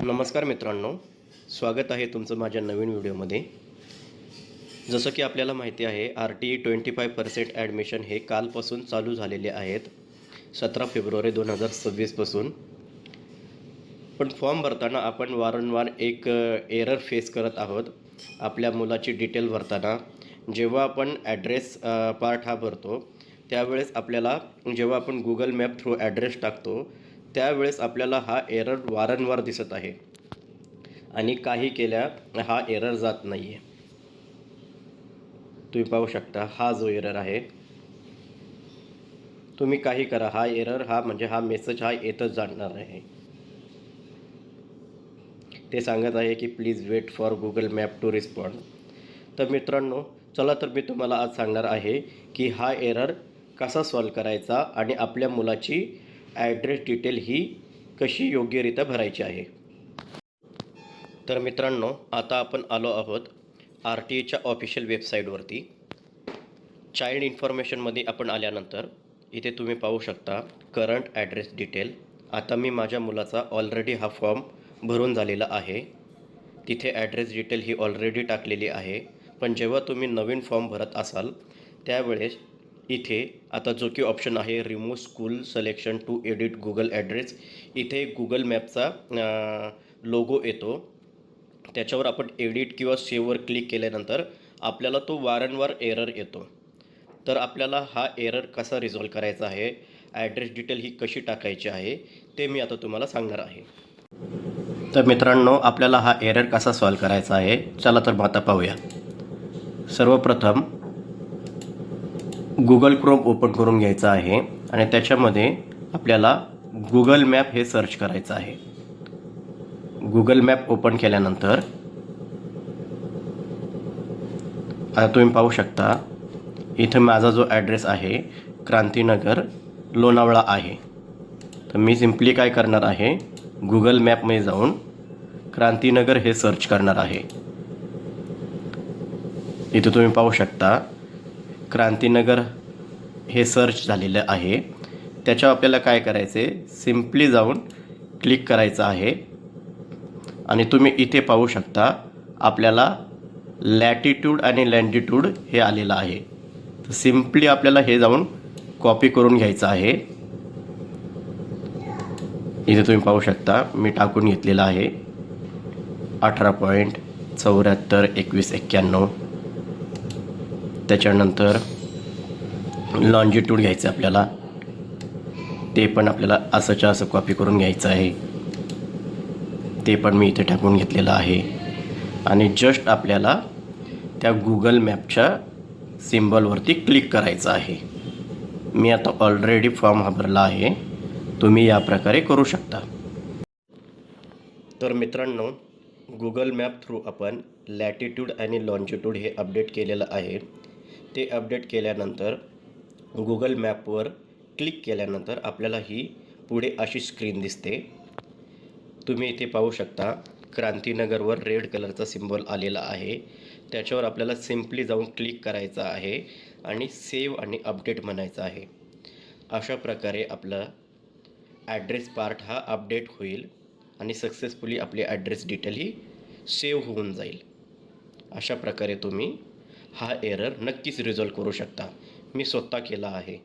नमस्कार मित्रांनो, स्वागत आहे तुमचं माझ्या नवीन व्हिडिओमध्ये। जसं की आपल्याला माहिती आहे RTE 25% ॲडमिशन हे कालपासून चालू झालेले आहेत, 17 फेब्रुवारी 2026 पासून। पण फॉर्म भरताना आपण वारंवार एक एरर फेस करत आहोत। आपल्या मुलाची डिटेल भरताना जेव्हा आपण ॲड्रेस पार्ट हा भरतो त्यावेळेस आपल्याला जेव्हा आपण गुगल मॅप थ्रू ॲड्रेस टाकतो त्यावेळेस आपल्याला हा एरर वारंवार दिसत आहे आणि काही केल्या हा एरर जात नाही आहे। तुम्ही पाहू शकता हा जो एरर आहे, तुम्ही काही करा हा एरर हा मेसेज हा येतच जाणार आहे। ते सांगत आहे की please wait for Google map to respond. तर मित्रांनो चला तर मी तुम्हाला आज सांगणार आहे की हा एरर कसा सॉल्व करायचा आणि आपल्या मुलाची ॲड्रेस डिटेल ही कशी योग्यरित्या भरायची आहे। तर मित्रांनो आता आपण आलो आहोत RTEच्या ऑफिशियल वेबसाईटवरती। चाइल्ड इन्फॉर्मेशनमध्ये आपण आल्यानंतर इथे तुम्ही पाहू शकता करंट ॲड्रेस डिटेल। आता मी माझ्या मुलाचा ऑलरेडी हा फॉर्म भरून झालेला आहे, तिथे ॲड्रेस डिटेल ही ऑलरेडी टाकलेली आहे। पण जेव्हा तुम्ही नवीन फॉर्म भरत असाल त्यावेळेस इथे आता जो की ऑप्शन आहे remove school selection to edit Google address, इथे गुगल मॅपचा लोगो येतो, त्याच्यावर आपण एडिट किंवा सेव्हवर क्लिक केल्यानंतर आपल्याला तो वारंवार एरर येतो। तर आपल्याला हा एरर कसा रिझॉल्व करायचा आहे, ॲड्रेस डिटेल ही कशी टाकायची आहे ते मी आता तुम्हाला सांगणार आहे। तर मित्रांनो आपल्याला हा एरर कसा सॉल्व करायचा आहे चला तर आता पाहूया। सर्वप्रथम गुगल क्रोम ओपन करून घ्यायचा आहे आणि त्याच्यामध्ये आपल्याला गुगल मॅप हे सर्च करायचं आहे। गुगल मॅप ओपन केल्यानंतर आता तुम्ही पाहू शकता इथे माझा जो ॲड्रेस आहे क्रांतीनगर लोणावळा आहे। तर मी सिम्पली काय करणार आहे गुगल मॅपमध्ये जाऊन क्रांतीनगर हे सर्च करणार आहे। इथे तुम्ही पाहू शकता क्रांतीनगर हे सर्च झालेलं आहे। त्याच्यावर आपल्याला काय करायचे सिम्पली जाऊन क्लिक करायचं आहे आणि तुम्ही इथे पाहू शकता आपल्याला लॅटिट्यूड आणि लँडिट्यूड हे आलेलं आहे। तर सिम्पली आपल्याला हे जाऊन कॉपी करून घ्यायचं आहे। इथे तुम्ही पाहू शकता मी टाकून घेतलेलं आहे 18.742191। त्याच्यानंतर लॉन्जिट्यूड घ्यायचं आपल्याला, ते पण आपल्याला असंच्या असं कॉपी करून घ्यायचं आहे, ते पण मी इथे टाकून घेतलेलं आहे। आणि जस्ट आपल्याला त्या गुगल मॅपच्या सिम्बॉलवरती क्लिक करायचं आहे। मी आता ऑलरेडी फॉर्म हा भरला आहे, तुम्ही या प्रकारे करू शकता। तर मित्रांनो गुगल मॅप थ्रू आपण लॅटिट्यूड आणि लॉन्जिट्यूड हे अपडेट केलेलं आहे। ते अपडेट केल्यानंतर गुगल मॅपवर क्लिक केल्यानंतर आपल्याला ही पुढे अशी स्क्रीन दिसते। तुम्ही इथे पाहू शकता क्रांतीनगरवर रेड कलरचा सिम्बॉल आलेला आहे, त्याच्यावर आपल्याला सिम्पली जाऊन क्लिक करायचं आहे आणि सेव्ह आणि अपडेट म्हणायचं आहे। अशा प्रकारे आपला ॲड्रेस पार्ट हा अपडेट होईल आणि सक्सेसफुली आपली ॲड्रेस डिटेल ही सेव्ह होऊन जाईल। अशा प्रकारे तुम्ही हा एरर नक्कीच रिझॉल्व करू शकता। मी स्वतः केला आहे।